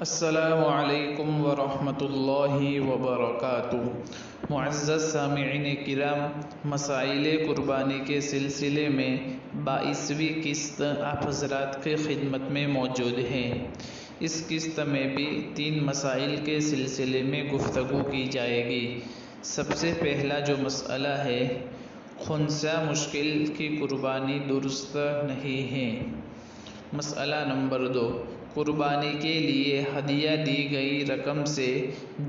السلام علیکم ورحمۃ اللہ وبرکاتہ۔ معزز سامعین کرام، مسائل قربانی کے سلسلے میں 22ویں قسط آپ حضرات کی خدمت میں موجود ہے۔ اس قسط میں بھی 3 مسائل کے سلسلے میں گفتگو کی جائے گی۔ سب سے پہلا جو مسئلہ ہے، خنثی مشکل کی قربانی درست نہیں ہے۔ مسئلہ نمبر 2، قربانی کے لیے ہدیہ دی گئی رقم سے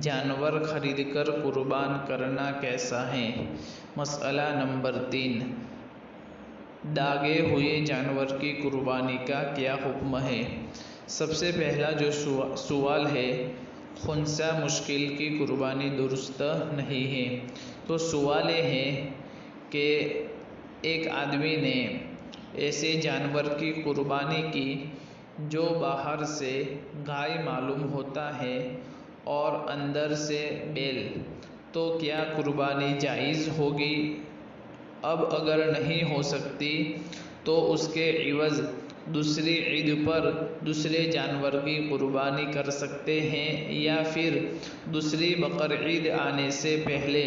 جانور خرید کر قربان کرنا کیسا ہے؟ مسئلہ نمبر 3، داغے ہوئے جانور کی قربانی کا کیا حکم ہے؟ سب سے پہلا جو سوال ہے، خنثی مشکل کی قربانی درست نہیں ہے، تو سوال یہ ہے کہ ایک آدمی نے ایسے جانور کی قربانی کی جو باہر سے گائے معلوم ہوتا ہے اور اندر سے بیل، تو کیا قربانی جائز ہوگی؟ اب اگر نہیں ہو سکتی تو اس کے عوض دوسری عید پر دوسرے جانور کی قربانی کر سکتے ہیں، یا پھر دوسری بقرعید آنے سے پہلے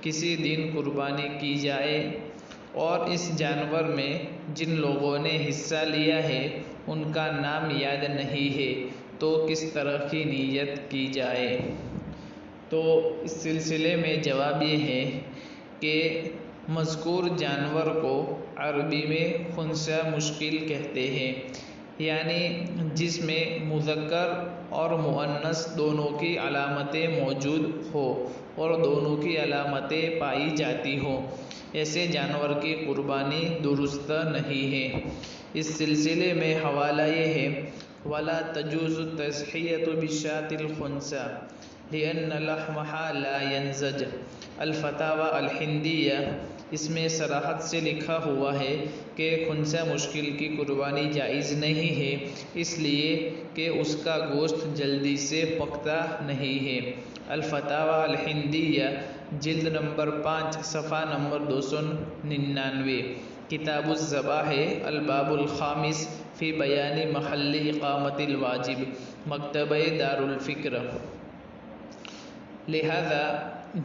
کسی دن قربانی کی جائے اور اس جانور میں جن لوگوں نے حصہ لیا ہے ان کا نام یاد نہیں ہے تو کس طرح کی نیت کی جائے؟ تو اس سلسلے میں جواب یہ ہے کہ مذکور جانور کو عربی میں خنثی مشکل کہتے ہیں، یعنی جس میں مذکر اور مؤنث دونوں کی علامتیں موجود ہو اور دونوں کی علامتیں پائی جاتی ہو، ایسے جانور کی قربانی درست نہیں ہے۔ اس سلسلے میں حوالہ یہ ہے، وَلَا تَجُوزُ التَّضْحِيَةُ بِالشَّاةِ الْخُنثىٰ لِأَنَّ لَحْمَهَا لَا يَنْزَجُ۔ الفتاویٰ الہندیہ، اس میں صراحت سے لکھا ہوا ہے کہ خنثی مشکل کی قربانی جائز نہیں ہے، اس لیے کہ اس کا گوشت جلدی سے پکتا نہیں ہے۔ الفتاویٰ الہندیہ، جلد نمبر 5، صفحہ نمبر 299، کتاب الذبائح، الباب الخامس فی بیان محل اقامت الواجب، مکتبہ دار الفکر۔ لہذا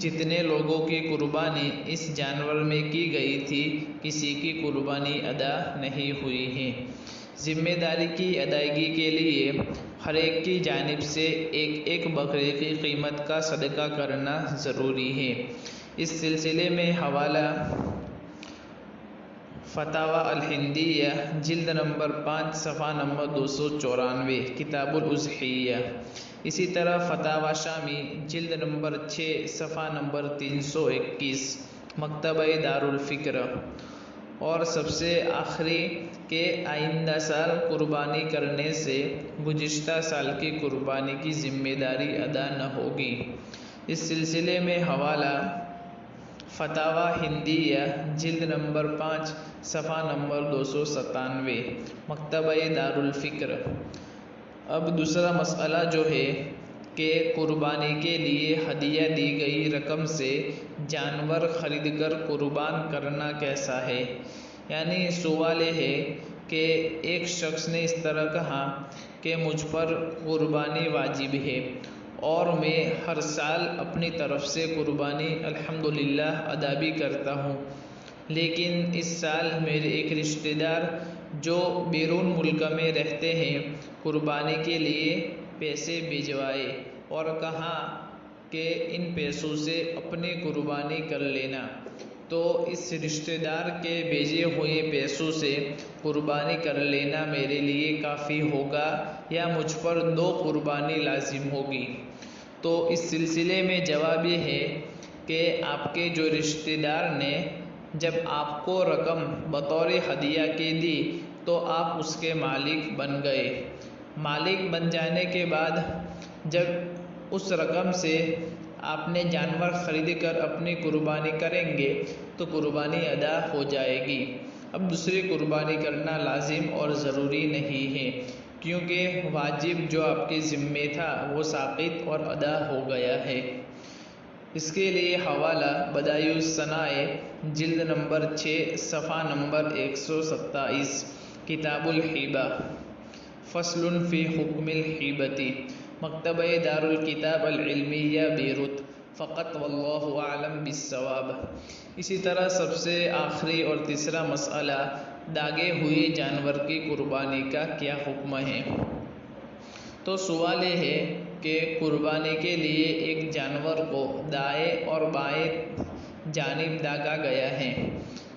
جتنے لوگوں کی قربانی اس جانور میں کی گئی تھی، کسی کی قربانی ادا نہیں ہوئی ہے۔ ذمہ داری کی ادائیگی کے لیے ہر ایک کی جانب سے ایک ایک بکرے کی قیمت کا صدقہ کرنا ضروری ہے۔ اس سلسلے میں حوالہ فتاویٰ الہندیہ، جلد نمبر 5، صفحہ نمبر 294، کتاب الاضحیہ۔ اسی طرح فتاویٰ شامی، جلد نمبر 6، صفحہ نمبر 321، مکتبہ دار الفکر۔ اور سب سے آخری کہ آئندہ سال قربانی کرنے سے گزشتہ سال کی قربانی کی ذمہ داری ادا نہ ہوگی۔ اس سلسلے میں حوالہ فتاویٰ ہندیہ، جلد نمبر 5، صفحہ نمبر 297، مکتبہ دار الفکر۔ اب دوسرا مسئلہ جو ہے کہ قربانی کے لیے ہدیہ دی گئی رقم سے جانور خرید کر قربان کرنا کیسا ہے؟ یعنی سوال یہ ہے کہ ایک شخص نے اس طرح کہا کہ مجھ پر قربانی واجب ہے اور میں ہر سال اپنی طرف سے قربانی الحمدللہ ادا بھی کرتا ہوں، لیکن اس سال میرے ایک رشتہ دار جو بیرون ملک میں رہتے ہیں قربانی کے لیے پیسے بھیجوائے اور کہا کہ ان پیسوں سے اپنی قربانی کر لینا، تو اس رشتہ دار کے بھیجے ہوئے پیسوں سے قربانی کر لینا میرے لیے کافی ہوگا یا مجھ پر 2 قربانی لازم ہوگی؟ تو اس سلسلے میں جواب یہ ہے کہ آپ کے جو رشتہ دار نے جب آپ کو رقم بطور ہدیہ کے دی تو آپ اس کے مالک بن گئے۔ مالک بن جانے کے بعد جب اس رقم سے آپ نے جانور خرید کر اپنی قربانی کریں گے تو قربانی ادا ہو جائے گی۔ اب دوسری قربانی کرنا لازم اور ضروری نہیں ہے، کیونکہ واجب جو آپ کے ذمے تھا وہ ساقط اور ادا ہو گیا ہے۔ اس کے لیے حوالہ بدائع الصنائع، جلد نمبر 6، صفحہ نمبر 127، کتاب الہبہ، فصل فی حکم الہبۃ، مکتبہ دارالکتاب العلمیہ بیروت۔ فقط واللہ اعلم بالصواب۔ اسی طرح سب سے آخری اور تیسرا مسئلہ، داغے ہوئے جانور کی قربانی کا کیا حکم ہے؟ تو سوال یہ ہے کہ قربانی کے لیے ایک جانور کو دائیں اور بائیں جانب داغا گیا ہے،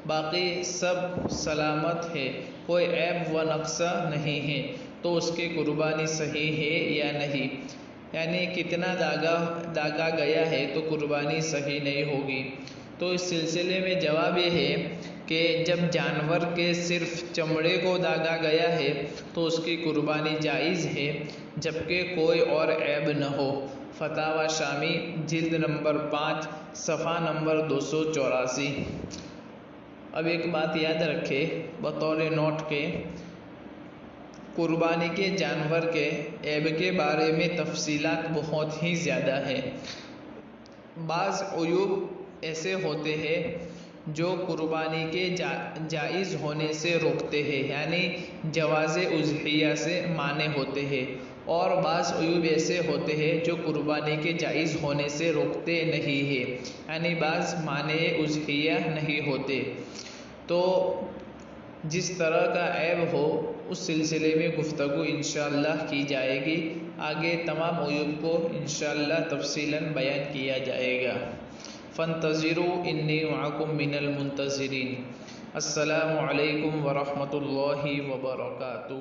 باقی سب سلامت ہے، کوئی عیب و نقص نہیں ہے، تو اس کی قربانی صحیح ہے یا نہیں؟ یعنی کتنا داغا گیا ہے تو قربانی صحیح نہیں ہوگی۔ تو اس سلسلے میں جواب یہ ہے کہ جب جانور کے صرف چمڑے کو داغا گیا ہے تو اس کی قربانی جائز ہے، جبکہ کوئی اور عیب نہ ہو۔ فتاوی شامی جلد نمبر 5 صفحہ نمبر 284۔ اب ایک بات یاد رکھے بطور نوٹ کے، قربانی کے جانور کے عیب کے بارے میں تفصیلات بہت ہی زیادہ ہیں۔ بعض عیوب ایسے ہوتے ہیں جو قربانی کے جائز ہونے سے روکتے ہیں، یعنی جواز اضحیہ سے مانع ہوتے ہیں، اور بعض عیوب ایسے ہوتے ہیں جو قربانی کے جائز ہونے سے روکتے نہیں ہیں، یعنی بعض مانع اضحیہ نہیں ہوتے۔ تو جس طرح کا عیب ہو اس سلسلے میں گفتگو انشاءاللہ کی جائے گی، آگے تمام عیوب کو انشاءاللہ تفصیلاً بیان کیا جائے گا۔ فانتظروا انی معکم من المنتظرین۔ السلام علیکم ورحمۃ اللہ وبرکاتہ۔